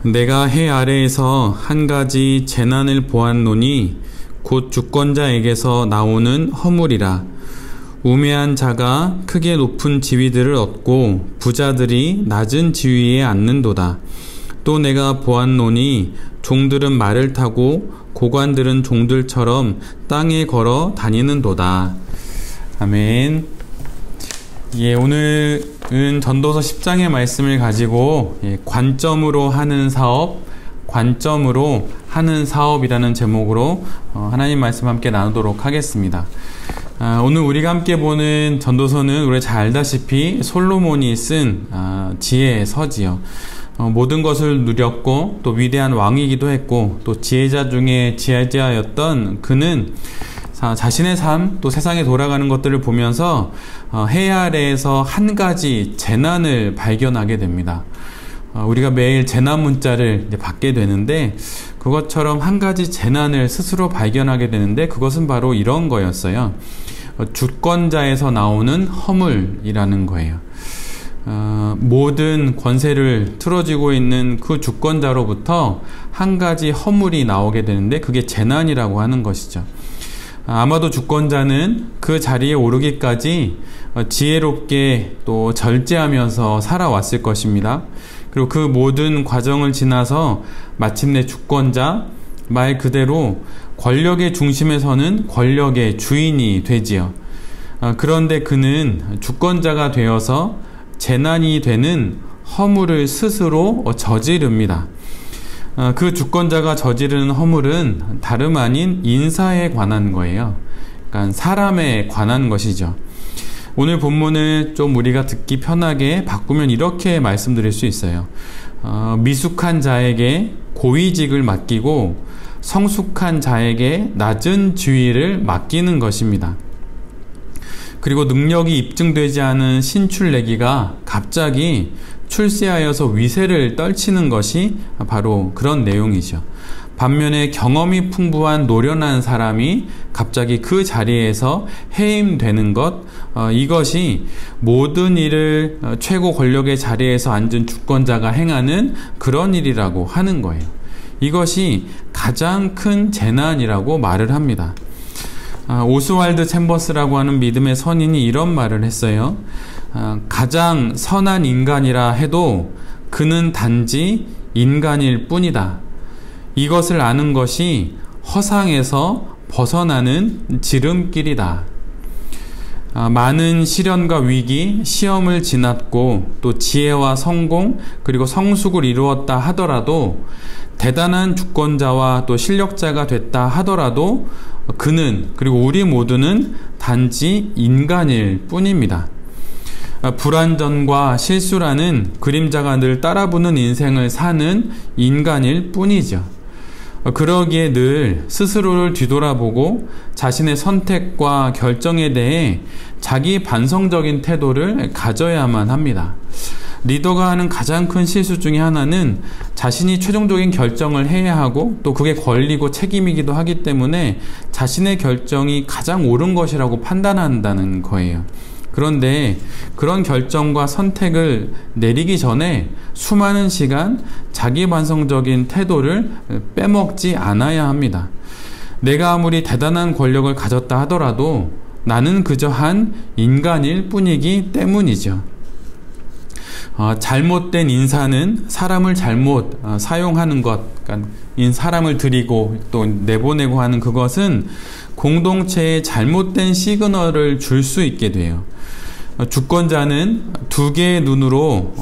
내가 해 아래에서 한 가지 재난을 보았노니 곧 주권자에게서 나오는 허물이라. 우매한 자가 크게 높은 지위들을 얻고 부자들이 낮은 지위에 앉는도다. 또 내가 보았노니 종들은 말을 타고 고관들은 종들처럼 땅에 걸어 다니는도다. 아멘. 오늘은 전도서 10장의 말씀을 가지고 관점으로 하는 사업이라는 제목으로 하나님 말씀 함께 나누도록 하겠습니다. 오늘 우리가 함께 보는 전도서는 우리가 잘 알다시피 솔로몬이 쓴 지혜의 서지요. 모든 것을 누렸고 또 위대한 왕이기도 했고 또 지혜자 중에 지혜자였던 그는 자신의 삶, 또 세상에 돌아가는 것들을 보면서 해 아래에서 한 가지 재난을 발견하게 됩니다. 우리가 매일 재난 문자를 받게 되는데 그것처럼 한 가지 재난을 스스로 발견하게 되는데 그것은 바로 이런 거였어요. 주권자에서 나오는 허물이라는 거예요. 모든 권세를 틀어쥐고 있는 그 주권자로부터 한 가지 허물이 나오게 되는데 그게 재난이라고 하는 것이죠. 아마도 주권자는 그 자리에 오르기까지 지혜롭게 또 절제하면서 살아왔을 것입니다. 그리고 그 모든 과정을 지나서 마침내 주권자, 말 그대로 권력의 중심에 서는 권력의 주인이 되지요. 그런데 그는 주권자가 되어서 재난이 되는 허물을 스스로 저지릅니다. 그 주권자가 저지르는 허물은 다름 아닌 인사에 관한 거예요. 그러니까 사람에 관한 것이죠. 오늘 본문을 좀 우리가 듣기 편하게 바꾸면 이렇게 말씀드릴 수 있어요. 미숙한 자에게 고위직을 맡기고 성숙한 자에게 낮은 지위를 맡기는 것입니다. 그리고 능력이 입증되지 않은 신출내기가 갑자기 출세하여서 위세를 떨치는 것이 바로 그런 내용이죠. 반면에 경험이 풍부한 노련한 사람이 갑자기 그 자리에서 해임되는 것, 이것이 모든 일을 최고 권력의 자리에서 앉은 주권자가 행하는 그런 일이라고 하는 거예요. 이것이 가장 큰 재난이라고 말을 합니다. 오스왈드 챔버스라고 하는 믿음의 선인이 이런 말을 했어요. 가장 선한 인간이라 해도 그는 단지 인간일 뿐이다. 이것을 아는 것이 허상에서 벗어나는 지름길이다. 많은 시련과 위기, 시험을 지났고 또 지혜와 성공 그리고 성숙을 이루었다 하더라도 대단한 주권자와 또 실력자가 됐다 하더라도 그는 그리고 우리 모두는 단지 인간일 뿐입니다. 불완전과 실수라는 그림자가 늘 따라붙는 인생을 사는 인간일 뿐이죠. 그러기에 늘 스스로를 뒤돌아보고 자신의 선택과 결정에 대해 자기 반성적인 태도를 가져야만 합니다. 리더가 하는 가장 큰 실수 중에 하나는 자신이 최종적인 결정을 해야 하고 또 그게 권리고 책임이기도 하기 때문에 자신의 결정이 가장 옳은 것이라고 판단한다는 거예요. 그런데 그런 결정과 선택을 내리기 전에 수많은 시간 자기 반성적인 태도를 빼먹지 않아야 합니다. 내가 아무리 대단한 권력을 가졌다 하더라도 나는 그저 한 인간일 뿐이기 때문이죠. 잘못된 인사는 사람을 잘못 사용하는 것, 그러니까 사람을 들이고 또 내보내고 하는 그것은 공동체에 잘못된 시그널을 줄 수 있게 돼요. 주권자는 두 개의 눈으로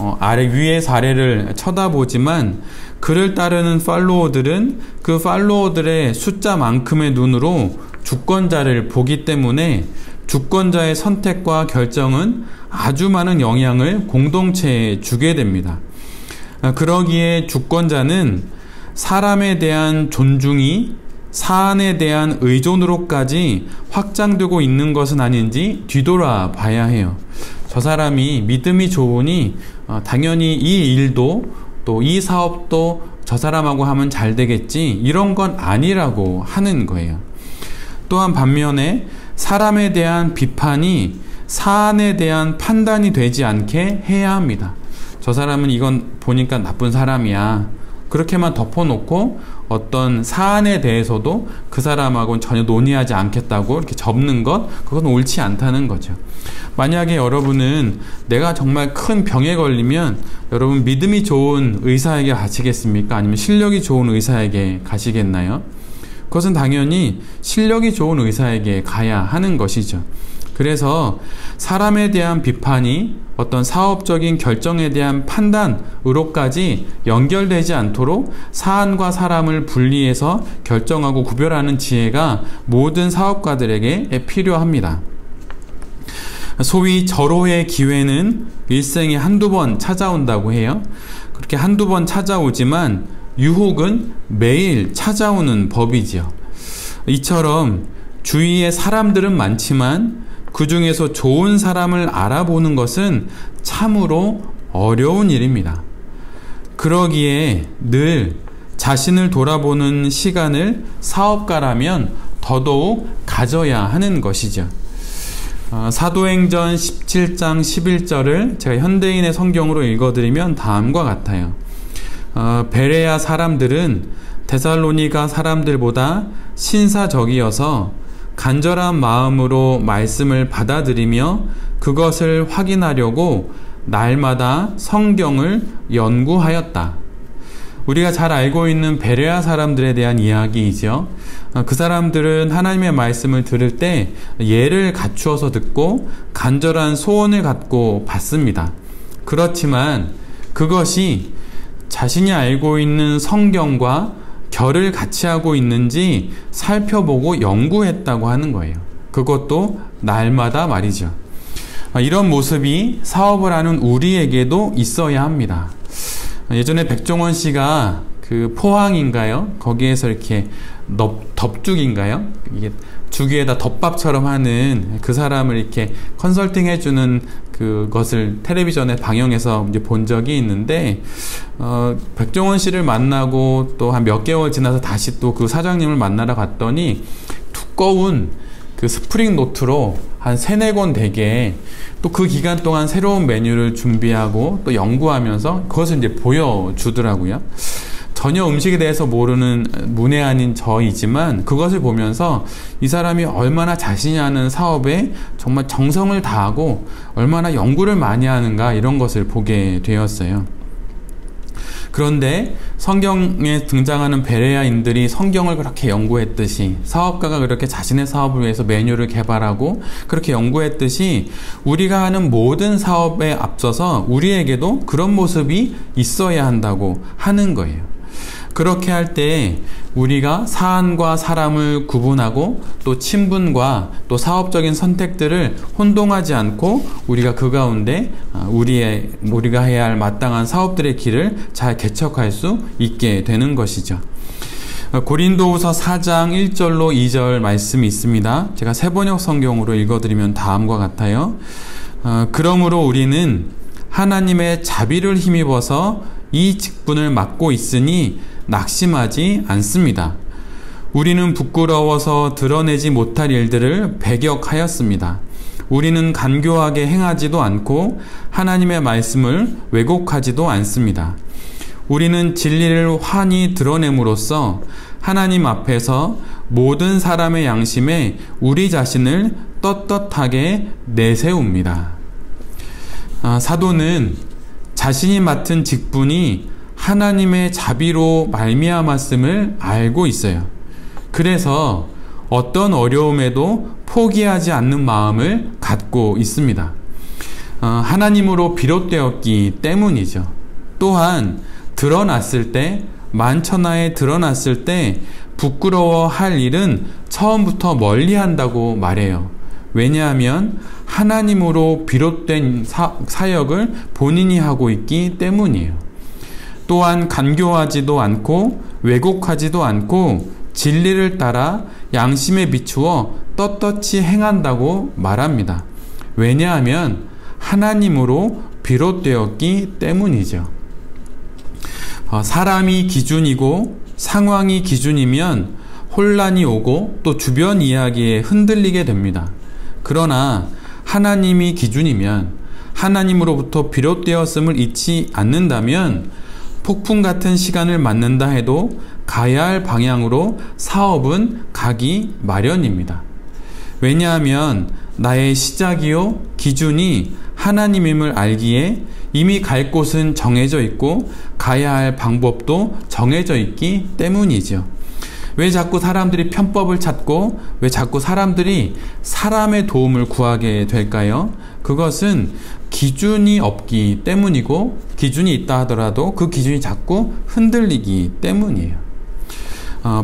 위에서 아래를 쳐다보지만 그를 따르는 팔로워들은 그 팔로워들의 숫자만큼의 눈으로 주권자를 보기 때문에 주권자의 선택과 결정은 아주 많은 영향을 공동체에 주게 됩니다. 그러기에 주권자는 사람에 대한 존중이 사안에 대한 의존으로까지 확장되고 있는 것은 아닌지 뒤돌아 봐야 해요. 저 사람이 믿음이 좋으니 당연히 이 일도 또 이 사업도 저 사람하고 하면 잘 되겠지, 이런 건 아니라고 하는 거예요. 또한 반면에 사람에 대한 비판이 사안에 대한 판단이 되지 않게 해야 합니다. 저 사람은 이건 보니까 나쁜 사람이야, 그렇게만 덮어놓고 어떤 사안에 대해서도 그 사람하고는 전혀 논의하지 않겠다고 이렇게 접는 것, 그건 옳지 않다는 거죠. 만약에 여러분은 내가 정말 큰 병에 걸리면 여러분 믿음이 좋은 의사에게 가시겠습니까? 아니면 실력이 좋은 의사에게 가시겠나요? 그것은 당연히 실력이 좋은 의사에게 가야 하는 것이죠. 그래서 사람에 대한 비판이 어떤 사업적인 결정에 대한 판단으로까지 연결되지 않도록 사안과 사람을 분리해서 결정하고 구별하는 지혜가 모든 사업가들에게 필요합니다. 소위 절호의 기회는 일생에 한두 번 찾아온다고 해요. 그렇게 한두 번 찾아오지만 유혹은 매일 찾아오는 법이지요. 이처럼 주위에 사람들은 많지만 그 중에서 좋은 사람을 알아보는 것은 참으로 어려운 일입니다. 그러기에 늘 자신을 돌아보는 시간을 사업가라면 더더욱 가져야 하는 것이죠. 사도행전 17장 11절을 제가 현대인의 성경으로 읽어드리면 다음과 같아요. 베레아 사람들은 데살로니가 사람들보다 신사적이어서 간절한 마음으로 말씀을 받아들이며 그것을 확인하려고 날마다 성경을 연구하였다. 우리가 잘 알고 있는 베레아 사람들에 대한 이야기이죠. 그 사람들은 하나님의 말씀을 들을 때 예를 갖추어서 듣고 간절한 소원을 갖고 받습니다. 그렇지만 그것이 자신이 알고 있는 성경과 결을 같이 하고 있는지 살펴보고 연구했다고 하는 거예요. 그것도 날마다 말이죠. 이런 모습이 사업을 하는 우리에게도 있어야 합니다. 예전에 백종원 씨가 그 포항인가요? 거기에서 이렇게 덮죽인가요? 이게 죽위에다 덮밥처럼 하는 그 사람을 이렇게 컨설팅 해주는 그것을 텔레비전에 방영해서 이제 본 적이 있는데, 백종원 씨를 만나고 또 한 몇 개월 지나서 다시 또 그 사장님을 만나러 갔더니 두꺼운 그 스프링 노트로 한 3-4권 되게 또 그 기간 동안 새로운 메뉴를 준비하고 또 연구하면서 그것을 이제 보여주더라고요. 전혀 음식에 대해서 모르는 문외한인 저이지만 그것을 보면서 이 사람이 얼마나 자신이 하는 사업에 정말 정성을 다하고 얼마나 연구를 많이 하는가, 이런 것을 보게 되었어요. 그런데 성경에 등장하는 베레아인들이 성경을 그렇게 연구했듯이, 사업가가 그렇게 자신의 사업을 위해서 메뉴를 개발하고 그렇게 연구했듯이 우리가 하는 모든 사업에 앞서서 우리에게도 그런 모습이 있어야 한다고 하는 거예요. 그렇게 할 때 우리가 사안과 사람을 구분하고 또 친분과 또 사업적인 선택들을 혼동하지 않고 우리가 그 가운데 우리가 해야 할 마땅한 사업들의 길을 잘 개척할 수 있게 되는 것이죠. 고린도후서 4장 1절로 2절 말씀이 있습니다. 제가 새번역 성경으로 읽어드리면 다음과 같아요. 그러므로 우리는 하나님의 자비를 힘입어서 이 직분을 맡고 있으니 낙심하지 않습니다. 우리는 부끄러워서 드러내지 못할 일들을 배격하였습니다. 우리는 간교하게 행하지도 않고 하나님의 말씀을 왜곡하지도 않습니다. 우리는 진리를 환히 드러냄으로써 하나님 앞에서 모든 사람의 양심에 우리 자신을 떳떳하게 내세웁니다. 사도는 자신이 맡은 직분이 하나님의 자비로 말미암았음을 알고 있어요. 그래서 어떤 어려움에도 포기하지 않는 마음을 갖고 있습니다. 하나님으로 비롯되었기 때문이죠. 또한 드러났을 때, 만천하에 드러났을 때 부끄러워할 일은 처음부터 멀리한다고 말해요. 왜냐하면 하나님으로 비롯된 사역을 본인이 하고 있기 때문이에요. 또한 간교하지도 않고 왜곡하지도 않고 진리를 따라 양심에 비추어 떳떳이 행한다고 말합니다. 왜냐하면 하나님으로 비롯되었기 때문이죠. 사람이 기준이고 상황이 기준이면 혼란이 오고 또 주변 이야기에 흔들리게 됩니다. 그러나 하나님이 기준이면, 하나님으로부터 비롯되었음을 잊지 않는다면 폭풍 같은 시간을 맞는다 해도 가야 할 방향으로 사업은 가기 마련입니다. 왜냐하면 나의 시작이요 기준이 하나님임을 알기에 이미 갈 곳은 정해져 있고 가야 할 방법도 정해져 있기 때문이죠. 왜 자꾸 사람들이 편법을 찾고 왜 자꾸 사람들이 사람의 도움을 구하게 될까요? 그것은 기준이 없기 때문이고, 기준이 있다 하더라도 그 기준이 자꾸 흔들리기 때문이에요.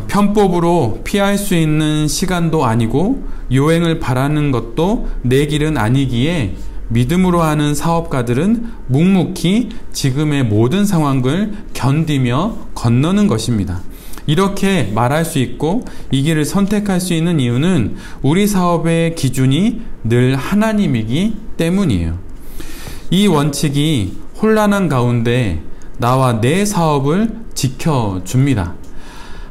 편법으로 피할 수 있는 시간도 아니고 요행을 바라는 것도 내 길은 아니기에 믿음으로 하는 사업가들은 묵묵히 지금의 모든 상황을 견디며 건너는 것입니다. 이렇게 말할 수 있고 이 길을 선택할 수 있는 이유는 우리 사업의 기준이 늘 하나님이기 때문이에요. 이 원칙이 혼란한 가운데 나와 내 사업을 지켜줍니다.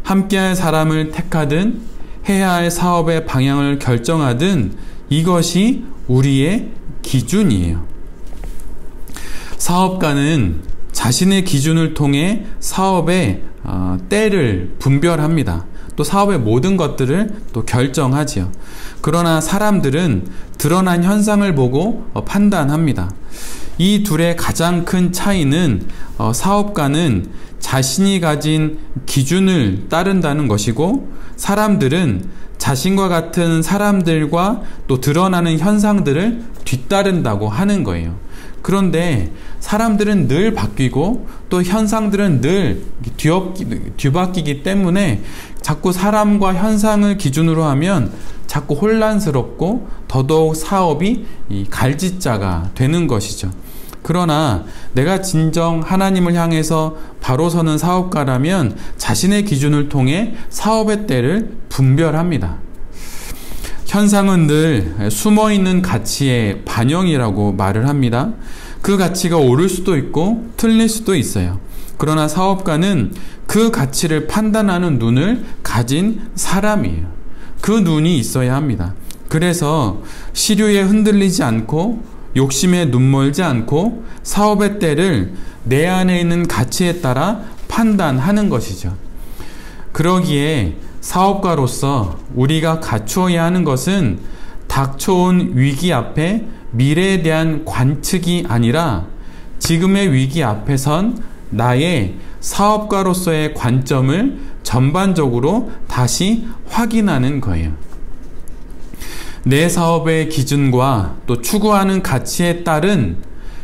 함께할 사람을 택하든 해야 할 사업의 방향을 결정하든 이것이 우리의 기준이에요. 사업가는 자신의 기준을 통해 사업의 때를 분별합니다. 또 사업의 모든 것들을 또 결정하지요. 그러나 사람들은 드러난 현상을 보고 판단합니다. 이 둘의 가장 큰 차이는 사업가는 자신이 가진 기준을 따른다는 것이고, 사람들은 자신과 같은 사람들과 또 드러나는 현상들을 뒤따른다고 하는 거예요. 그런데 사람들은 늘 바뀌고 또 현상들은 늘 뒤바뀌기 때문에 자꾸 사람과 현상을 기준으로 하면 자꾸 혼란스럽고 더더욱 사업이 갈짓자가 되는 것이죠. 그러나 내가 진정 하나님을 향해서 바로 서는 사업가라면 자신의 기준을 통해 사업의 때를 분별합니다. 현상은 늘 숨어있는 가치의 반영이라고 말을 합니다. 그 가치가 옳을 수도 있고 틀릴 수도 있어요. 그러나 사업가는 그 가치를 판단하는 눈을 가진 사람이에요. 그 눈이 있어야 합니다. 그래서 시류에 흔들리지 않고 욕심에 눈멀지 않고 사업의 때를 내 안에 있는 가치에 따라 판단하는 것이죠. 그러기에 사업가로서 우리가 갖추어야 하는 것은 닥쳐온 위기 앞에 미래에 대한 관측이 아니라 지금의 위기 앞에선 나의 사업가로서의 관점을 전반적으로 다시 확인하는 거예요. 내 사업의 기준과 또 추구하는 가치에 따른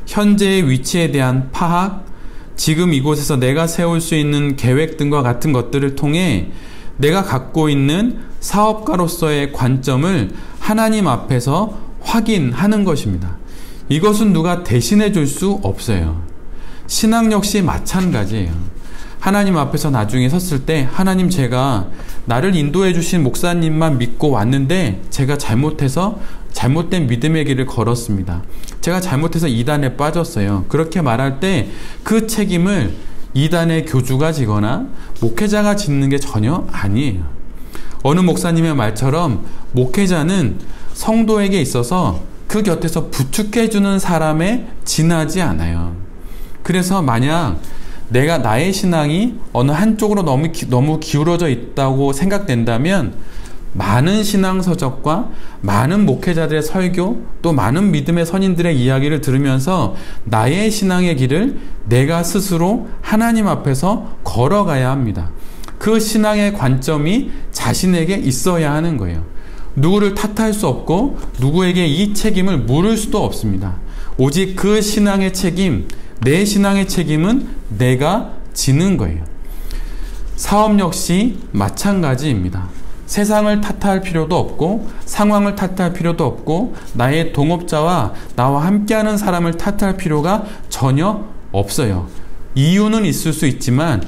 현재의 위치에 대한 파악, 지금 이곳에서 내가 세울 수 있는 계획 등과 같은 것들을 통해 내가 갖고 있는 사업가로서의 관점을 하나님 앞에서 확인하는 것입니다. 이것은 누가 대신해 줄 수 없어요. 신앙 역시 마찬가지예요. 하나님 앞에서 나중에 섰을 때 하나님, 제가 나를 인도해 주신 목사님만 믿고 왔는데 제가 잘못해서 잘못된 믿음의 길을 걸었습니다. 제가 잘못해서 이단에 빠졌어요. 그렇게 말할 때 그 책임을 이단의 교주가 지거나 목회자가 짓는 게 전혀 아니에요. 어느 목사님의 말처럼 목회자는 성도에게 있어서 그 곁에서 부축해주는 사람에 지나지 않아요. 그래서 만약 내가 나의 신앙이 어느 한쪽으로 너무 기울어져 있다고 생각된다면 많은 신앙서적과 많은 목회자들의 설교, 또 많은 믿음의 선인들의 이야기를 들으면서 나의 신앙의 길을 내가 스스로 하나님 앞에서 걸어가야 합니다. 그 신앙의 관점이 자신에게 있어야 하는 거예요. 누구를 탓할 수 없고 누구에게 이 책임을 물을 수도 없습니다. 오직 그 신앙의 책임, 내 신앙의 책임은 내가 지는 거예요. 사업 역시 마찬가지입니다. 세상을 탓할 필요도 없고 상황을 탓할 필요도 없고 나의 동업자와 나와 함께하는 사람을 탓할 필요가 전혀 없어요. 이유는 있을 수 있지만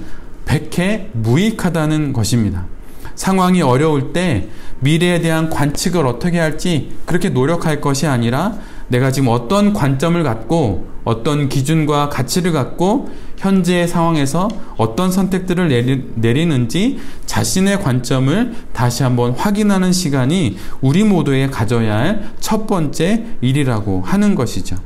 백해 무익하다는 것입니다. 상황이 어려울 때 미래에 대한 관측을 어떻게 할지 그렇게 노력할 것이 아니라 내가 지금 어떤 관점을 갖고 어떤 기준과 가치를 갖고 현재의 상황에서 어떤 선택들을 내리는지 자신의 관점을 다시 한번 확인하는 시간이 우리 모두에 가져야 할 첫 번째 일이라고 하는 것이죠.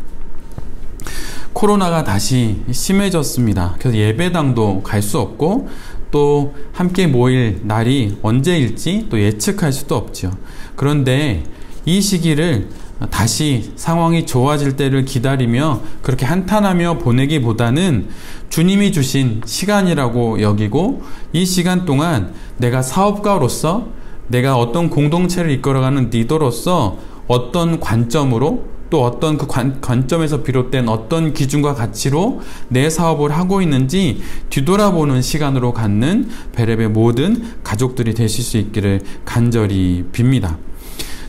코로나가 다시 심해졌습니다. 그래서 예배당도 갈 수 없고 또 함께 모일 날이 언제일지 또 예측할 수도 없죠. 그런데 이 시기를 다시 상황이 좋아질 때를 기다리며 그렇게 한탄하며 보내기보다는 주님이 주신 시간이라고 여기고, 이 시간 동안 내가 사업가로서, 내가 어떤 공동체를 이끌어가는 리더로서 어떤 관점으로, 또 어떤 그 관점에서 비롯된 어떤 기준과 가치로 내 사업을 하고 있는지 뒤돌아보는 시간으로 갖는 베레베 모든 가족들이 되실 수 있기를 간절히 빕니다.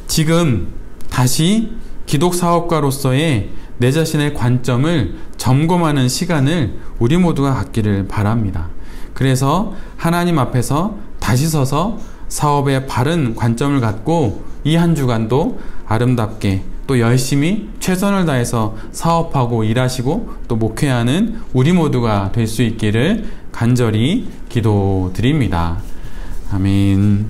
지금 다시 기독 사업가로서의 내 자신의 관점을 점검하는 시간을 우리 모두가 갖기를 바랍니다. 그래서 하나님 앞에서 다시 서서 사업에 바른 관점을 갖고 이 한 주간도 아름답게 또 열심히 최선을 다해서 사업하고 일하시고 또 목회하는 우리 모두가 될 수 있기를 간절히 기도드립니다. 아멘.